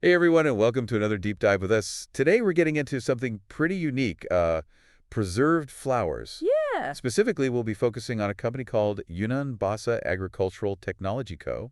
Hey everyone, and welcome to another deep dive with us. Today we're getting into something pretty unique, preserved flowers. Yeah. Specifically, we'll be focusing on a company called Yunnan Basa Agricultural Technology Co.,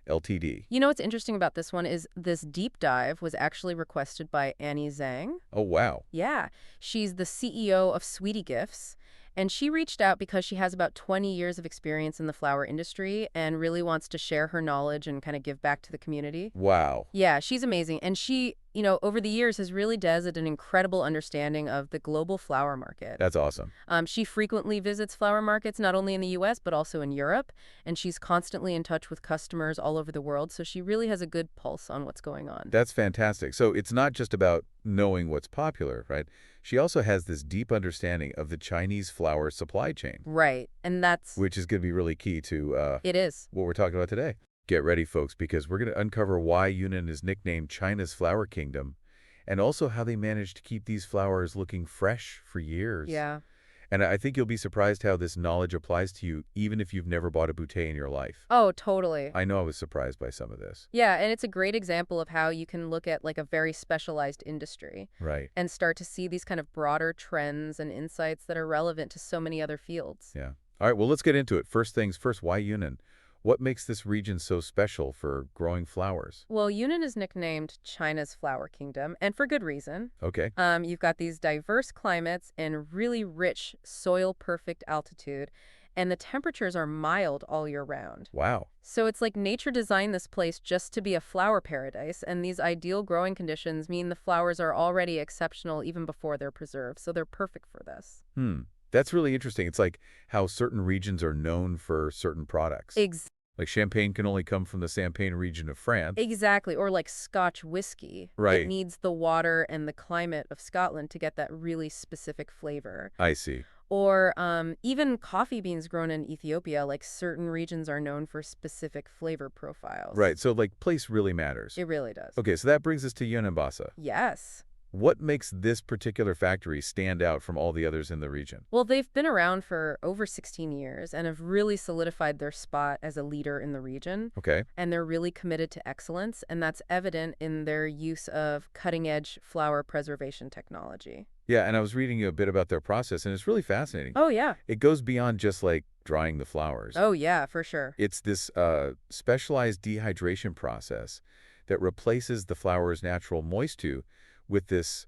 Ltd. You know what's interesting about this one is this deep dive was actually requested by Annie Zhang. Oh, wow. Yeah. She's the CEO of Sweetie Gifts, and she reached out because she has about 20 years of experience in the flower industry and really wants to share her knowledge and kind of give back to the community. Wow. Yeah, she's amazing. And she, over the years has really developed an incredible understanding of the global flower market. That's awesome. She frequently visits flower markets, not only in the US, but also in Europe. And she's constantly in touch with customers all over the world. So she really has a good pulse on what's going on. That's fantastic. So it's not just about knowing what's popular, right? She also has this deep understanding of the Chinese flower supply chain, Right. And that's, which is going to be really key to it is. what we're talking about today. Get ready, folks, because we're going to uncover why Yunnan is nicknamed China's Flower Kingdom, and also how they managed to keep these flowers looking fresh for years. Yeah. And I think you'll be surprised how this knowledge applies to you, even if you've never bought a bouquet in your life. Oh, totally. I know I was surprised by some of this. Yeah. And it's a great example of how you can look at like a very specialized industry Right. and start to see these kind of broader trends and insights that are relevant to so many other fields. Yeah. All right, well, let's get into it. First things first, why Yunnan? What makes this region so special for growing flowers? Well, Yunnan is nicknamed China's Flower Kingdom, and for good reason. Okay. You've got these diverse climates and really rich soil-perfect altitude, and the temperatures are mild all year round. Wow. So it's like nature designed this place just to be a flower paradise, and these ideal growing conditions mean the flowers are already exceptional even before they're preserved, so they're perfect for this. That's really interesting. It's like how certain regions are known for certain products. Ex Like champagne can only come from the Champagne region of France. exactly, or like Scotch whiskey. It Right. needs the water and the climate of Scotland to get that really specific flavor. I see. Or even coffee beans grown in Ethiopia, like certain regions are known for specific flavor profiles. Right. So, like, place really matters. It really does. Okay, so that brings us to Yunnan Basa. Yes. What makes this particular factory stand out from all the others in the region? Well, they've been around for over 16 years and have really solidified their spot as a leader in the region. Okay. And they're really committed to excellence, and that's evident in their use of cutting-edge flower preservation technology. Yeah, and I was reading a bit about their process, and it's really fascinating. Oh, yeah. It goes beyond just, like, drying the flowers. Oh, yeah, for sure. It's this specialized dehydration process that replaces the flower's natural moisture with this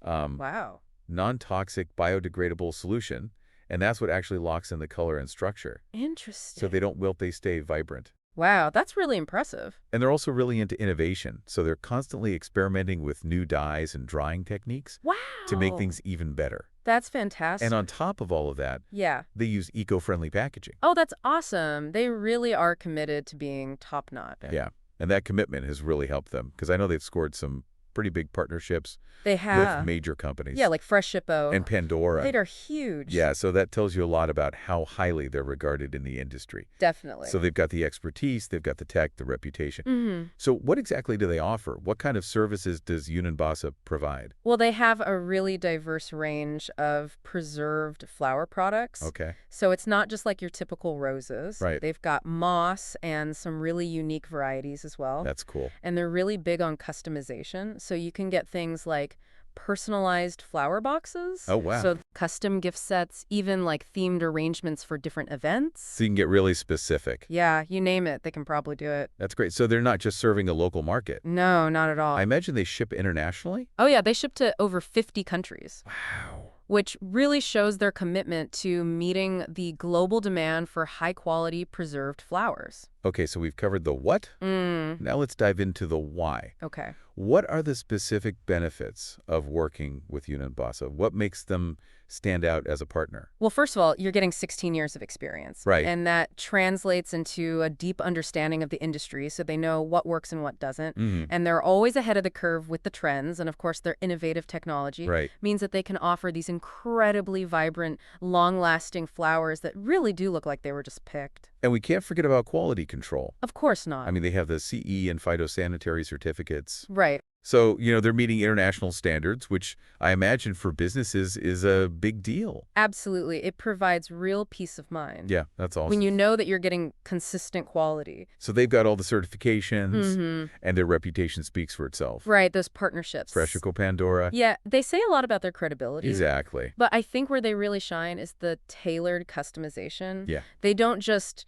Wow. non-toxic biodegradable solution, and that's what actually locks in the color and structure. So Interesting. they don't wilt, they stay vibrant. Wow, that's really impressive. And they're also really into innovation, so they're constantly experimenting with new dyes and drying techniques to make Wow. things even better. That's fantastic. And on top of all of that, Yeah. they use eco-friendly packaging. Oh, that's awesome. They really are committed to being top-notch. Yeah, and that commitment has really helped them, because I know they've scored some pretty big partnerships They with have. major companies. Yeah, like Fresh Shippo. And Pandora. They are huge. Yeah, so that tells you a lot about how highly they're regarded in the industry. Definitely. So they've got the expertise, they've got the tech, the reputation. Mm-hmm. So what exactly do they offer? What kind of services does Yunnan Basa provide? Well, they have a really diverse range of preserved flower products. Okay. So it's not just like your typical roses. Right. They've got moss and some really unique varieties as well. That's cool. And they're really big on customization. So you can get things like personalized flower boxes. Oh, wow. So custom gift sets, even like themed arrangements for different events. So you can get really specific. Yeah, you name it, they can probably do it. That's great. So they're not just serving a local market. No, not at all. I imagine they ship internationally? Oh, yeah, they ship to over 50 countries. Wow. Which really shows their commitment to meeting the global demand for high-quality preserved flowers. Okay, so we've covered the what. Now let's dive into the why. Okay. What are the specific benefits of working with Yunnan Basa? What makes them stand out as a partner? Well, first of all, you're getting 16 years of experience. Right. And that translates into a deep understanding of the industry, so they know what works and what doesn't. And they're always ahead of the curve with the trends, and of course, their innovative technology Right. means that they can offer these incredibly vibrant, long-lasting flowers that really do look like they were just picked. And we can't forget about quality control. Of course not. I mean, they have the CE and phytosanitary certificates. Right. So, they're meeting international standards, which I imagine for businesses is a big deal. Absolutely. It provides real peace of mind Yeah, that's when awesome. you know that you're getting consistent quality. So they've got all the certifications, Mm-hmm. and their reputation speaks for itself. Right, those partnerships. Freshico Pandora. Yeah, they say a lot about their credibility. Exactly. But I think where they really shine is the tailored customization. Yeah. They don't just,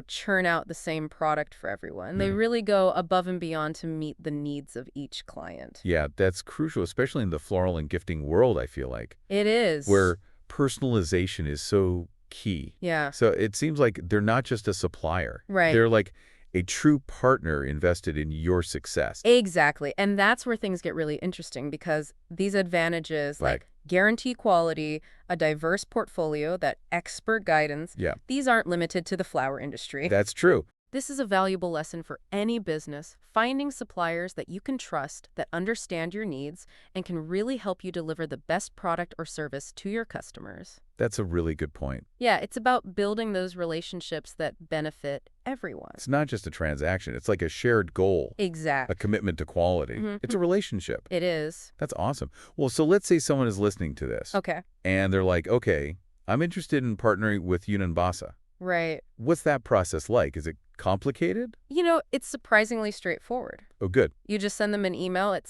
churn out the same product for everyone. They Mhm. really go above and beyond to meet the needs of each client. Yeah, that's crucial, especially in the floral and gifting world, I feel like, It is. where personalization is so key. Yeah, So it seems like they're not just a supplier. right. They're like a true partner invested in your success. Exactly. And that's where things get really interesting because these advantages, Like, like guarantee quality, a diverse portfolio, that expert guidance, yeah, these aren't limited to the flower industry. that's true. This is a valuable lesson for any business, finding suppliers that you can trust, that understand your needs, and can really help you deliver the best product or service to your customers. That's a really good point. Yeah, it's about building those relationships that benefit everyone. It's not just a transaction. It's like a shared goal, a Exact. commitment to quality. It's a relationship. It is. That's awesome. Well, so let's say someone is listening to this, Okay. and they're like, okay, I'm interested in partnering with Yunnan Basa. Right. What's that process like? Is it complicated? It's surprisingly straightforward. Oh, good. You just send them an email at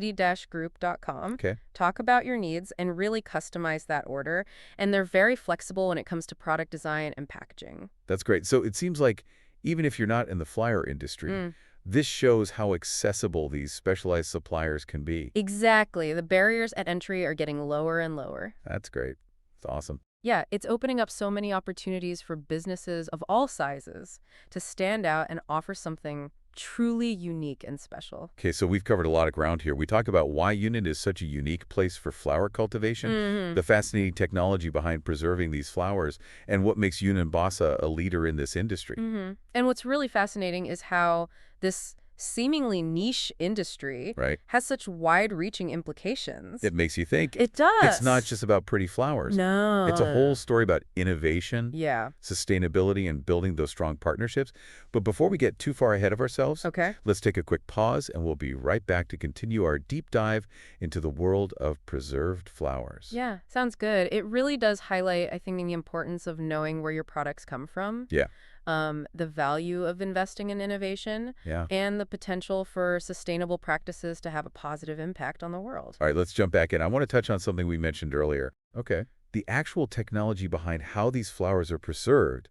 sales@sweetie-group.com, Okay. talk about your needs, and really customize that order. And they're very flexible when it comes to product design and packaging. That's great. So it seems like even if you're not in the flower industry, this shows how accessible these specialized suppliers can be. Exactly. The barriers at entry are getting lower and lower. That's great. It's awesome. Yeah, it's opening up so many opportunities for businesses of all sizes to stand out and offer something truly unique and special. Okay, so we've covered a lot of ground here. We talk about why Yunnan is such a unique place for flower cultivation, the fascinating technology behind preserving these flowers, and what makes Yunnan Basa a leader in this industry. And what's really fascinating is how this seemingly niche industry Right? has such wide-reaching implications. It makes you think. It does. It's not just about pretty flowers. No. It's a whole story about innovation, Yeah. sustainability, and building those strong partnerships. But before we get too far ahead of ourselves, Okay. let's take a quick pause, and we'll be right back to continue our deep dive into the world of preserved flowers. Yeah, sounds good. It really does highlight, I think, the importance of knowing where your products come from. Yeah. The value of investing in innovation, Yeah. and the potential for sustainable practices to have a positive impact on the world. All right, let's jump back in. I want to touch on something we mentioned earlier. Okay. The actual technology behind how these flowers are preserved.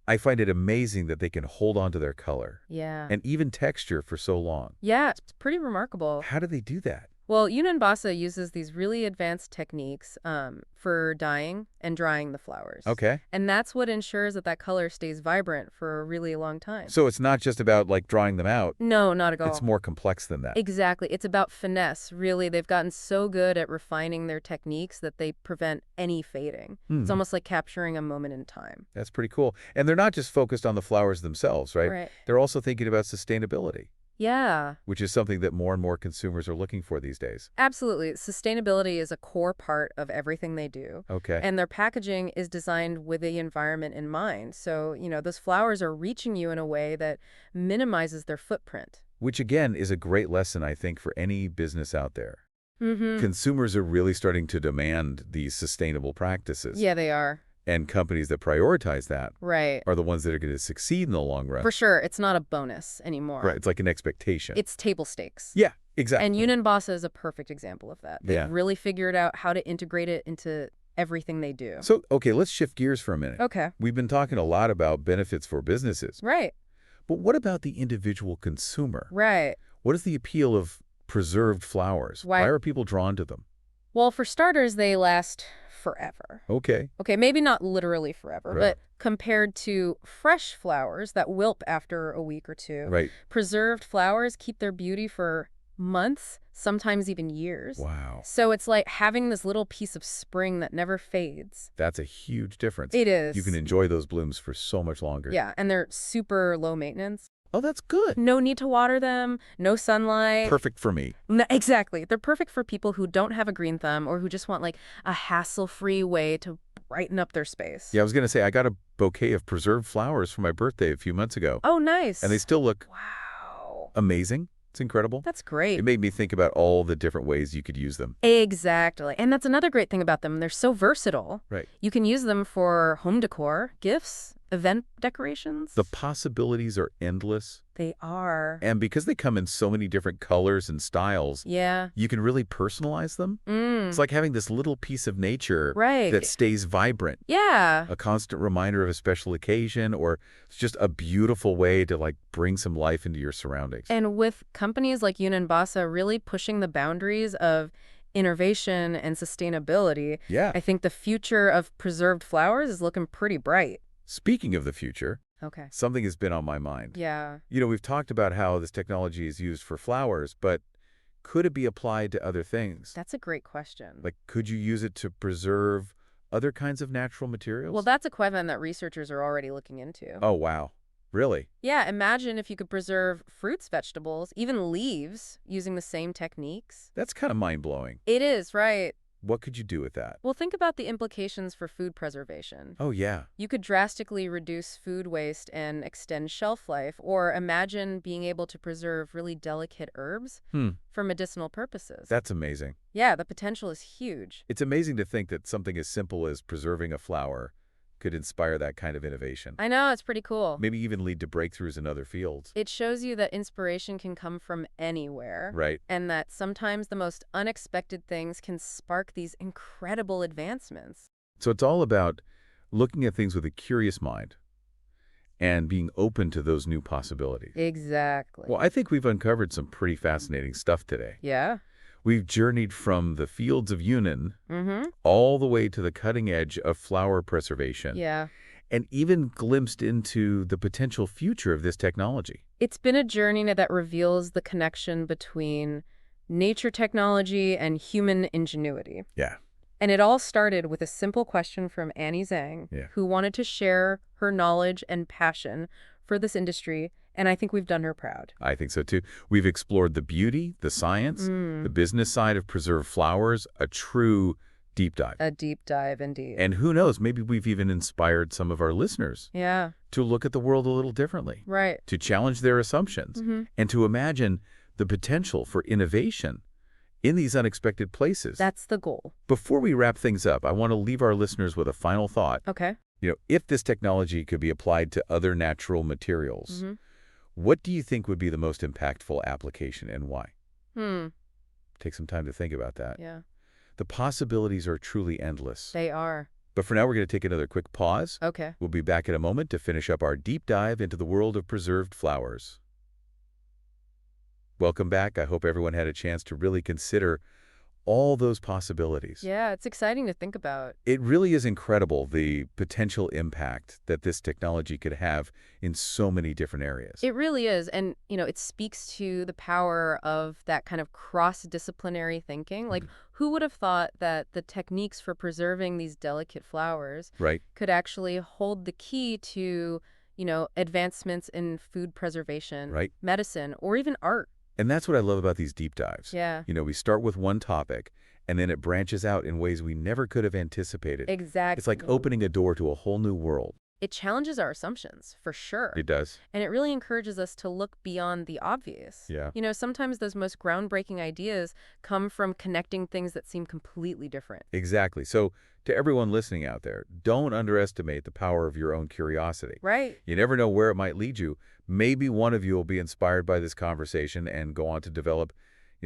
I find it amazing that they can hold on to their color Yeah. and even texture for so long. Yeah, it's pretty remarkable. How do they do that? Well, Yunnan Basa uses these really advanced techniques for dyeing and drying the flowers. Okay. And that's what ensures that color stays vibrant for a really long time. So it's not just about like drawing them out. No, not at all. It's more complex than that. Exactly. It's about finesse, really. They've gotten so good at refining their techniques that they prevent any fading. It's almost like capturing a moment in time. That's pretty cool. And they're not just focused on the flowers themselves, right? Right. They're also thinking about sustainability, Yeah, which is something that more and more consumers are looking for these days. absolutely. Sustainability is a core part of everything they do. Okay. And their packaging is designed with the environment in mind. So, those flowers are reaching you in a way that minimizes their footprint. Which again is a great lesson, I think, for any business out there. Mm-hmm. Consumers are really starting to demand these sustainable practices. Yeah, they are. And companies that prioritize that Right. are the ones that are going to succeed in the long run. For sure. It's not a bonus anymore. Right. It's like an expectation. It's table stakes. Yeah, exactly. And Yunnan Basa is a perfect example of that. They've Yeah. really figured out how to integrate it into everything they do. So, okay, let's shift gears for a minute. Okay. We've been talking a lot about benefits for businesses. Right. But what about the individual consumer? Right. What is the appeal of preserved flowers? Why- Why are people drawn to them? Well, for starters, they last forever. Okay. Okay, maybe not literally forever, Right. but compared to fresh flowers that wilt after a week or two, Right. preserved flowers keep their beauty for months, sometimes even years. Wow. So it's like having this little piece of spring that never fades. That's a huge difference. It is. You can enjoy those blooms for so much longer. Yeah, and they're super low maintenance. Oh, that's good. No need to water them, no sunlight. Perfect for me. No, exactly. They're perfect for people who don't have a green thumb or who just want like a hassle-free way to brighten up their space. Yeah, I was going to say, I got a bouquet of preserved flowers for my birthday a few months ago. Oh, nice. And they still look Wow. amazing. It's incredible. That's It great. made me think about all the different ways you could use them. Exactly. And that's another great thing about them. They're so versatile. Right. You can use them for home decor, gifts, event decorations. The possibilities are endless. They are. And because they come in so many different colors and styles, Yeah. you can really personalize them. It's Mm. like having this little piece of nature that Right. stays vibrant, Yeah. a constant reminder of a special occasion, or it's just a beautiful way to like bring some life into your surroundings. And with companies like Yunnan Basa really pushing the boundaries of innovation and sustainability, Yeah. I think the future of preserved flowers is looking pretty bright. Speaking of the future, Okay. something has been on my mind. Yeah. We've talked about how this technology is used for flowers, but could it be applied to other things? That's a great question. Like, could you use it to preserve other kinds of natural Well, materials? that's a question that researchers are already looking into. Oh, wow. Really? Yeah, imagine if you could preserve fruits, vegetables, even leaves using the same techniques. That's kind of mind-blowing. It is, right? What could you do with that? Well, think about the implications for food preservation. Oh, yeah. You could drastically reduce food waste and extend shelf life, or imagine being able to preserve really delicate herbs for medicinal purposes. That's amazing. Yeah, the potential is huge. It's amazing to think that something as simple as preserving a flower could inspire that kind of innovation. I know, it's pretty cool. Maybe even lead to breakthroughs in other fields. It shows you that inspiration can come from anywhere. Right. And that sometimes the most unexpected things can spark these incredible advancements. So it's all about looking at things with a curious mind and being open to those new possibilities. Exactly. Well, I think we've uncovered some pretty fascinating stuff today. Yeah. We've journeyed from the fields of Yunnan Mm-hmm. all the way to the cutting edge of flower preservation, Yeah. and even glimpsed into the potential future of this technology. It's been a journey that reveals the connection between nature technology and human ingenuity. Yeah. And it all started with a simple question from Annie Zhang, Yeah. who wanted to share her knowledge and passion for this industry, and I think we've done her proud. I think so too. We've explored the beauty, the science, the business side of preserved flowers, a true deep dive. A deep dive indeed. And who knows, maybe we've even inspired some of our listeners Yeah, to look at the world a little differently, right. to challenge their assumptions, and to imagine the potential for innovation in these unexpected places. That's the goal. Before we wrap things up, I want to leave our listeners with a final thought. Okay. If this technology could be applied to other natural materials, what do you think would be the most impactful application and why? Take some time to think about that. Yeah, The possibilities are truly endless. they are. But for now, we're going to take another quick pause. Okay. We'll be back in a moment to finish up our deep dive into the world of preserved flowers. Welcome back. I hope everyone had a chance to really consider all those possibilities. Yeah, it's exciting to think about. It really is incredible, the potential impact that this technology could have in so many different areas. It really is. And, it speaks to the power of that kind of cross-disciplinary thinking. Like, who would have thought that the techniques for preserving these delicate flowers Right? could actually hold the key to, advancements in food preservation, Right. medicine, or even art? And that's what I love about these deep dives. Yeah. We start with one topic, and then it branches out in ways we never could have anticipated. Exactly. It's like opening a door to a whole new world. It challenges our assumptions, for sure. It does. And it really encourages us to look beyond the obvious. Yeah. Sometimes those most groundbreaking ideas come from connecting things that seem completely different. Exactly. So to everyone listening out there, don't underestimate the power of your own curiosity. Right. You never know where it might lead you. Maybe one of you will be inspired by this conversation and go on to develop,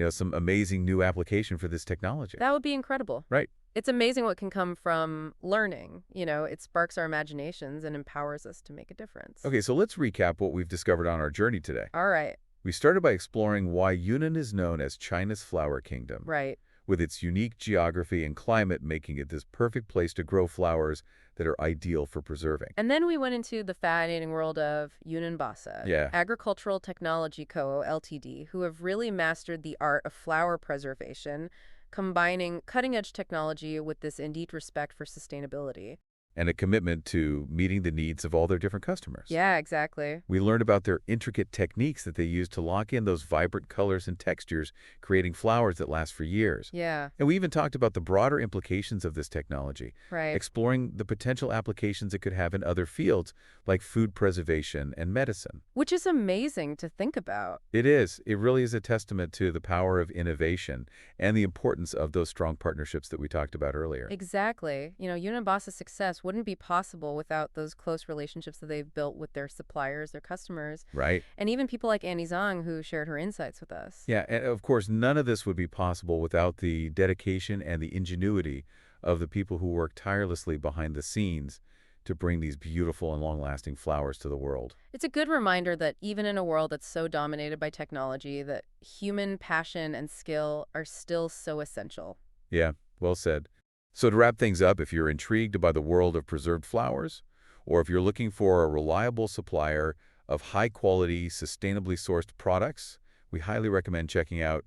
some amazing new application for this technology. That would be incredible. Right. It's amazing what can come from learning. It sparks our imaginations and empowers us to make a difference. Okay, so let's recap what we've discovered on our journey today. All right. We started by exploring why Yunnan is known as China's flower kingdom, Right. with its unique geography and climate making it this perfect place to grow flowers that are ideal for preserving. And then we went into the fascinating world of Yunnan Basa, Yeah. Agricultural Technology Co., Ltd., who have really mastered the art of flower preservation, combining cutting-edge technology with this innate respect for sustainability. and a commitment to meeting the needs of all their different customers. Yeah, exactly. We learned about their intricate techniques that they use to lock in those vibrant colors and textures, creating flowers that last for years. Yeah, And we even talked about the broader implications of this technology, right. exploring the potential applications it could have in other fields, like food preservation and medicine. Which is amazing to think about. It is. It really is a testament to the power of innovation and the importance of those strong partnerships that we talked about earlier. Exactly. Yunnan Basa's success wouldn't be possible without those close relationships that they've built with their suppliers, their customers, Right? and even people like Annie Zhang who shared her insights with us. Yeah, and of course, none of this would be possible without the dedication and the ingenuity of the people who work tirelessly behind the scenes to bring these beautiful and long-lasting flowers to the world. It's a good reminder that even in a world that's so dominated by technology, that human passion and skill are still so essential. Yeah, well said. So to wrap things up, if you're intrigued by the world of preserved flowers, or if you're looking for a reliable supplier of high-quality, sustainably sourced products, we highly recommend checking out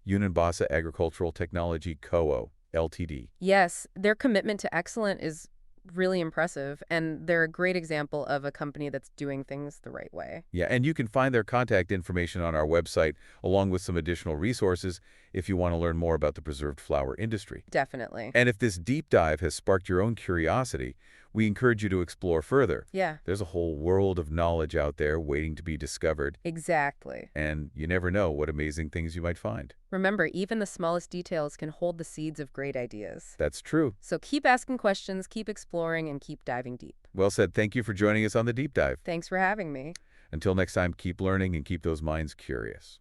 Yunnan Basa Agricultural Technology Co., Ltd. Yes, their commitment to excellence is really impressive, and they're a great example of a company that's doing things the right way. Yeah, and you can find their contact information on our website, along with some additional resources if you want to learn more about the preserved flower industry. Definitely. And if this deep dive has sparked your own curiosity, we encourage you to explore further. Yeah, There's a whole world of knowledge out there waiting to be discovered, exactly. and you never know what amazing things you might find. Remember, even the smallest details can hold the seeds of great ideas. That's true. So keep asking questions, keep exploring, and keep diving deep. Well said. Thank you for joining us on the deep dive. Thanks for having me. Until next time, keep learning and keep those minds curious.